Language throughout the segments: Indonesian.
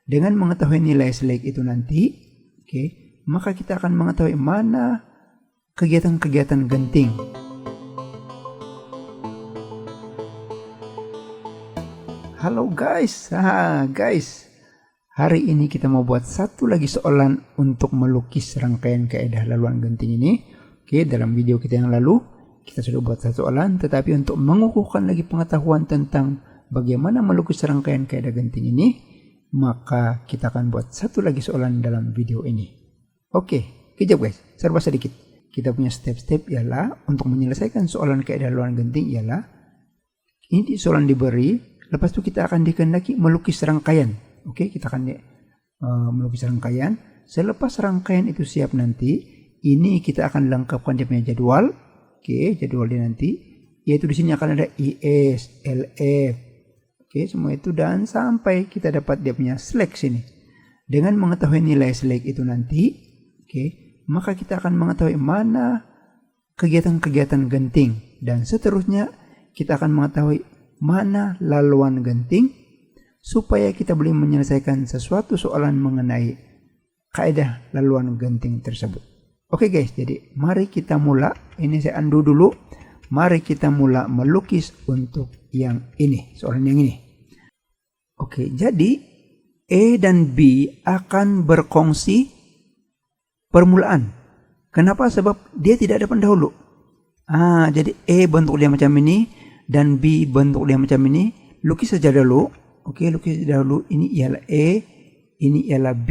Dengan mengetahui nilai select itu nanti, maka kita akan mengetahui mana kegiatan-kegiatan genting. Halo guys, hari ini kita mau buat satu lagi soalan untuk melukis rangkaian kaidah laluan genting ini. Dalam video kita yang lalu kita sudah buat satu soalan, tetapi untuk mengukuhkan lagi pengetahuan tentang bagaimana melukis rangkaian kaidah genting ini, maka kita akan buat satu lagi soalan dalam video ini. Kejap guys, serba sedikit. Kita punya step-step ialah untuk menyelesaikan soalan kaidah laluan genting ialah ini soalan diberi. Lepas itu kita akan dikehendaki melukis rangkaian. Kita akan melukis rangkaian. Selepas rangkaian itu siap nanti, ini kita akan lengkapkan dia punya jadwal. Jadwal dia nanti, yaitu di sini akan ada IS, LF, semua itu, dan sampai kita dapat dia punya select sini. Dengan mengetahui nilai select itu nanti, maka kita akan mengetahui mana kegiatan-kegiatan genting, dan seterusnya kita akan mengetahui mana laluan genting supaya kita boleh menyelesaikan sesuatu soalan mengenai kaidah laluan genting tersebut. Guys, jadi mari kita mula. Ini saya undo dulu. Mari kita mula melukis untuk yang ini, soalan yang ini. Jadi E dan B akan berkongsi permulaan. Kenapa? Sebab dia tidak ada pendahulu. Jadi E bentuk dia macam ini dan B bentuk dia macam ini. Lukis saja dulu. Lukis dahulu. Ini ialah E, ini ialah B.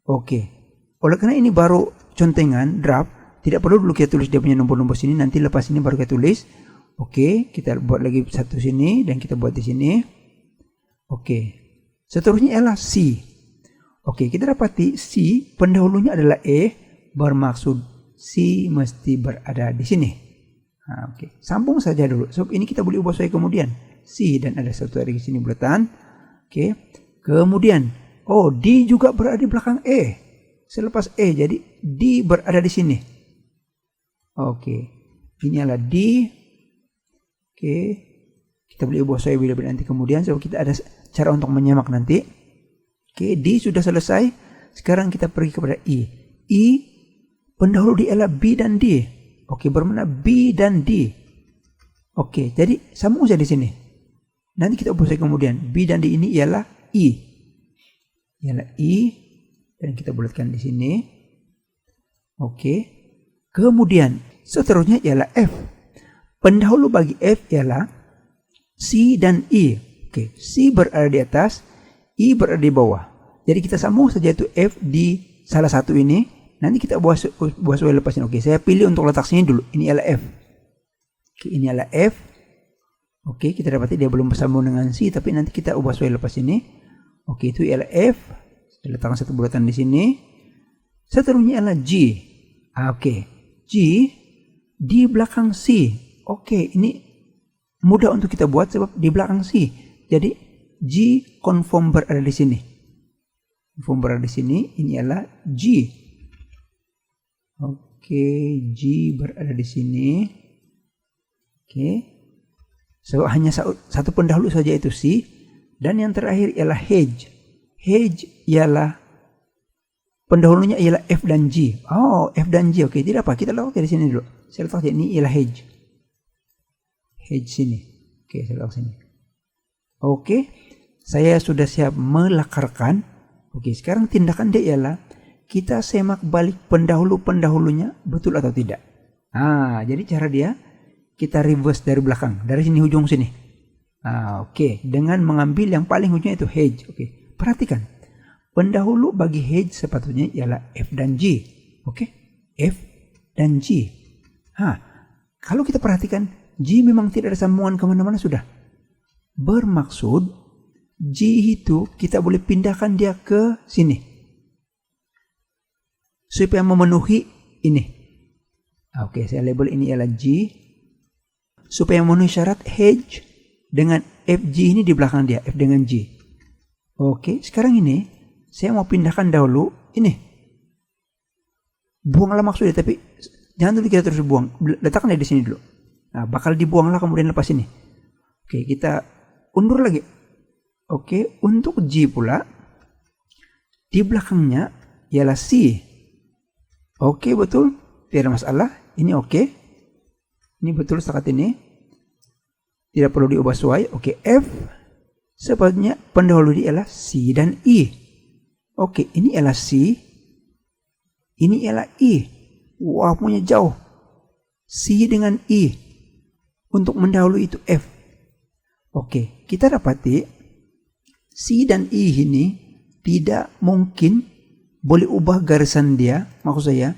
Oleh karena ini baru contengan draft, tidak perlu dulu kita tulis dia punya nombor-nombor sini. Nanti lepas ini baru kita tulis. Kita buat lagi satu sini dan kita buat di sini. Seterusnya ialah C. Kita dapati C pendahulunya adalah E, bermaksud C mesti berada di sini. Sambung saja dulu. Sebab ini kita boleh ubah saya kemudian. C dan ada satu dari sini bulatan. Kemudian D juga berada di belakang E. Selepas E, jadi D berada di sini. Ini adalah D. Kita boleh ubah saya bila-bila nanti kemudian. Sebab kita ada cara untuk menyemak nanti. D sudah selesai. Sekarang kita pergi kepada I. I pendahulu dia adalah B dan D. Bermakna B dan D. Jadi sambung saja di sini. Nanti kita ubah saya kemudian. B dan D ini ialah I. Dan kita bulatkan di sini. Kemudian seterusnya ialah F. Pendahulu bagi F ialah C dan I. C berada di atas, I berada di bawah. Jadi kita sambung saja itu F di salah satu ini. Nanti kita buat soal lepas ini. Saya pilih untuk letak sini dulu. Ini adalah F. Ini adalah F. Kita dapati dia belum bersambung dengan C, tapi nanti kita ubah soal lepas ini. Itu ialah F. Saya letakkan satu bulatan di sini. Seterusnya adalah G. G di belakang C. Ini mudah untuk kita buat sebab di belakang C. Jadi G confirm berada di sini. Confirm berada di sini. Ini adalah G. G berada di sini. Sebab hanya satu pendahulu saja itu C. Dan yang terakhir ialah H. H ialah pendahulunya ialah F dan G. F dan G. Tidak apa, kita letak di sini dulu. Saya letak ini ialah H. H sini. Saya letak sini. Saya sudah siap melakarkan. Sekarang tindakan dia ialah kita semak balik pendahulunya betul atau tidak. Jadi cara dia kita reverse dari belakang, dari sini ujung sini. Dengan mengambil yang paling ujungnya itu H. Perhatikan. Pendahulu bagi H sepatutnya ialah F dan G. F dan G. Kalau kita perhatikan, G memang tidak ada sambungan kemana-mana sudah. Bermaksud G itu kita boleh pindahkan dia ke sini supaya memenuhi ini. Saya label ini adalah G supaya memenuhi syarat H dengan FG ini di belakang dia, F dengan G. Sekarang ini saya mau pindahkan dahulu ini. Buanglah maksudnya, tapi jangan dulu kita terus buang. Letakkan dia di sini dulu. Bakal dibuanglah kemudian lepas ini. Kita undur lagi. Untuk G pula di belakangnya ialah C. Oke, betul, tidak ada masalah. Ini oke, ini betul setakat ini, tidak perlu diubah sesuai. Oke, F sepatutnya pendahulu dia ialah C dan I. Oke, ini ialah C, ini ialah I. Wah, punya jauh. C dengan I untuk mendahului itu F. Oke, kita dapati C dan I ini tidak mungkin boleh ubah garisan dia. Maksud saya,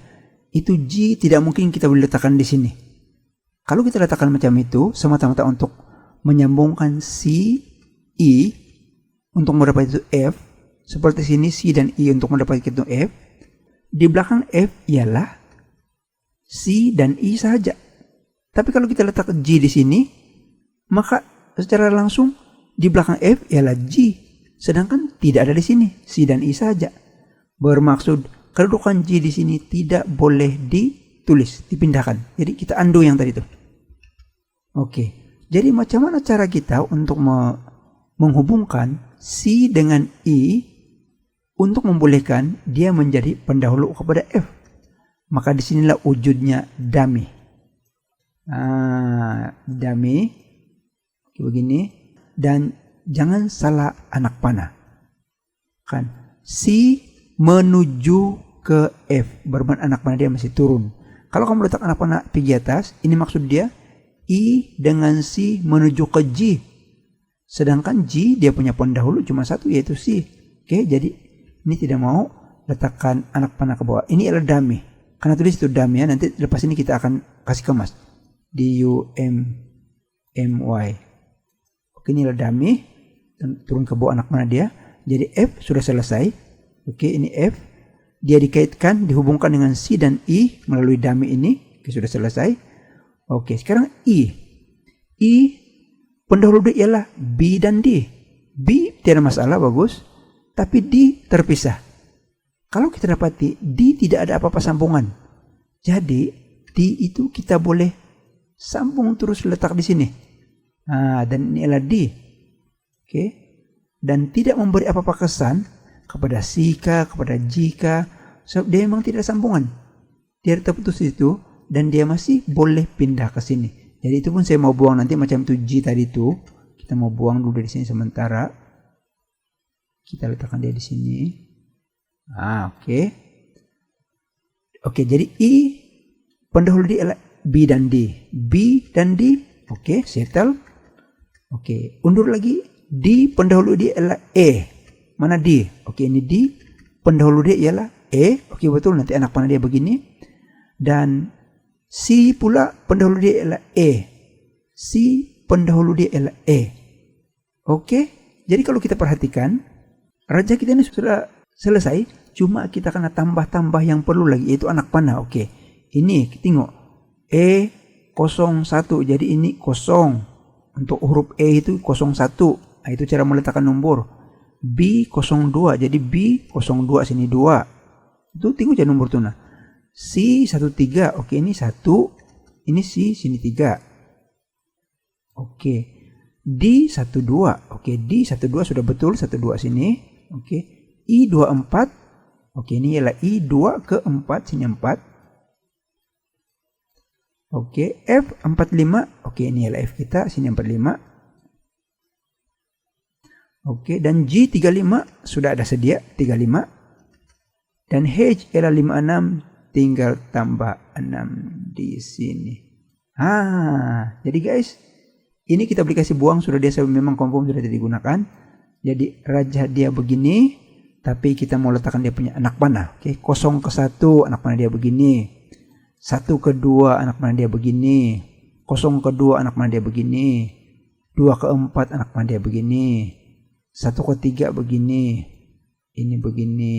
itu G tidak mungkin kita boleh letakkan di sini. Kalau kita letakkan macam itu, semata-mata untuk menyambungkan C, I untuk mendapat itu F. Seperti sini C dan I untuk mendapat itu F. Di belakang F ialah C dan I saja. Tapi kalau kita letak G di sini, maka secara langsung di belakang F ialah G. Sedangkan tidak ada di sini, C dan I saja. Bermaksud kedudukan G di sini tidak boleh ditulis, dipindahkan. Jadi kita undo yang tadi itu. Oke. Jadi macam mana cara kita untuk menghubungkan C dengan I untuk membolehkan dia menjadi pendahulu kepada F? Maka disinilah wujudnya dummy. Dummy. Oke, begini. Dan jangan salah anak panah. Kan C menuju ke F, berarti anak panah dia masih turun. Kalau kamu letak anak panah pergi atas, ini maksud dia I dengan C menuju ke G. Sedangkan G dia punya pendahulu cuma satu, yaitu C. Oke, jadi ini tidak mau letakkan anak panah ke bawah. Ini adalah dummy. Karena tulis itu dummy ya. Nanti lepas ini kita akan kasih kemas. D-U-M-M-Y. Oke, ini adalah dummy. Dan turun ke bawah anak panah dia. Jadi F sudah selesai. Oke, ini F. Dia dikaitkan, dihubungkan dengan C dan I melalui dummy ini. Oke, sudah selesai. Oke, sekarang I. I pendahulu dia ialah B dan D. B tidak masalah, bagus. Tapi D terpisah. Kalau kita dapati D tidak ada apa-apa sambungan. Jadi D itu kita boleh sambung terus letak di sini. Dan ini adalah D. Oke. Dan tidak memberi apa-apa kesan kepada C kah, kepada G kah. So, dia memang tidak ada sambungan. Dia terputus itu dan dia masih boleh pindah ke sini. Jadi itu pun saya mau buang nanti macam itu G tadi itu. Kita mau buang dulu dari sini sementara. Kita letakkan dia di sini. Oke. Oke, jadi I pendahulu dia adalah B dan D. B dan D. Oke, settle. Oke, undur lagi. D pendahulu dia adalah E. Mana D? Oke, ini D. Pendahulu dia ialah E. Oke, betul. Nanti anak panah dia begini. Dan C pula pendahulu dia ialah E. C pendahulu dia ialah E. Oke. Jadi kalau kita perhatikan, raja kita ini sudah selesai. Cuma kita kena tambah-tambah yang perlu lagi, yaitu anak panah. Oke. Ini tengok. E01. Jadi ini kosong. Untuk huruf E itu 01. Nah, itu cara meletakkan nomor. B02. Jadi B02 sini 2. Itu tengok aja nomor tuh nah. C13. Oke, ini 1. Ini C sini 3. Oke. D12. Oke, D12 sudah betul 12 sini. Oke. I24. Oke, ini ialah I2 ke 4 sini 4. Oke, F45. Oke, ini ialah F kita sini 45. Oke, dan G35 sudah ada sedia 35. Dan H ialah 56, tinggal tambah 6 di sini. Jadi guys, ini kita aplikasi buang sudah dia memang confirm sudah tidak digunakan. Jadi raja dia begini, tapi kita mau letakkan dia punya anak panah. Oke, 0 ke 1 anak panah dia begini. 1 ke 2 anak panah dia begini. 0 ke 2 anak panah dia begini. 2 ke 4 anak panah dia begini. 1 ke 3 begini. Ini begini.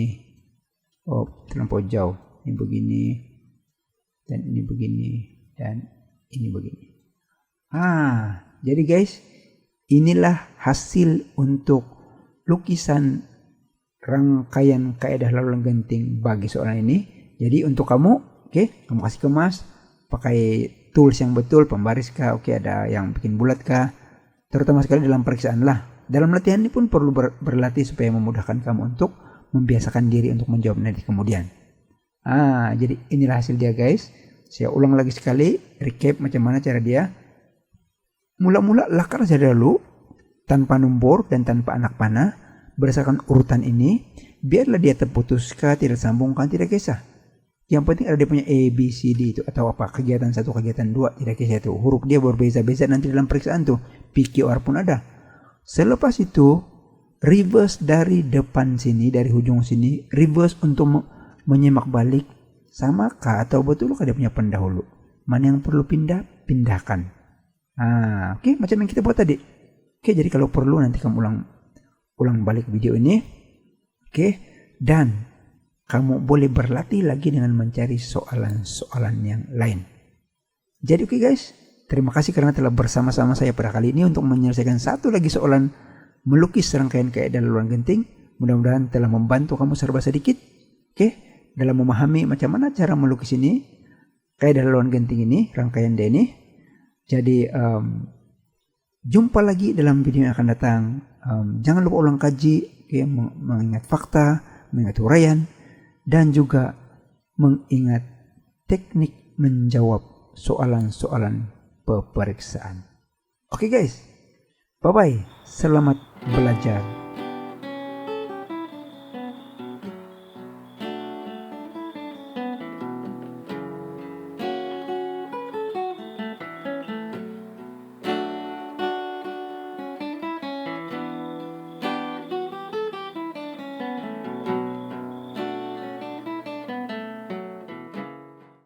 Oh, terlampau jauh. Ini begini. Dan ini begini. Dan ini begini. Jadi guys, inilah hasil untuk lukisan rangkaian kaidah laluan genting bagi soalan ini. Jadi untuk kamu, kamu kasih kemas, pakai tools yang betul, pembaris kah, ada yang bikin bulat kah, terutama sekali dalam periksaan lah. Dalam latihan ini pun perlu berlatih supaya memudahkan kamu untuk membiasakan diri untuk menjawab nanti kemudian. Jadi inilah hasil dia guys. Saya ulang lagi sekali, recap macam mana cara dia. Mula-mula lakar saja dulu, tanpa nombor dan tanpa anak panah, berdasarkan urutan ini, biarlah dia terputuskan, tidak sambungkan, tidak kisah. Yang penting ada dia punya A, B, C, D itu, atau apa, kegiatan 1, kegiatan 2, tidak kisah itu. Huruf dia berbeza-beza nanti dalam periksaan tuh, P, Q, R pun ada. Selepas itu, reverse dari depan sini, dari ujung sini, reverse untuk menyimak balik, samakah atau betulkah dia punya pendahulu. Mana yang perlu pindah, pindahkan. Oke, macam yang kita buat tadi. Oke, jadi kalau perlu nanti kamu ulang balik video ini. Oke, dan kamu boleh berlatih lagi dengan mencari soalan-soalan yang lain. Jadi oke guys, terima kasih karena telah bersama-sama saya pada kali ini untuk menyelesaikan satu lagi soalan melukis rangkaian kaidah laluan genting. Mudah-mudahan telah membantu kamu serba sedikit. Oke, dalam memahami macam mana cara melukis ini, kaidah laluan genting ini, rangkaian dia ini. Jadi jumpa lagi dalam video yang akan datang. Jangan lupa ulang kaji, okay, mengingat fakta, mengingat uraian, dan juga mengingat teknik menjawab soalan-soalan peperiksaan. Oke guys, bye-bye. Selamat belajar.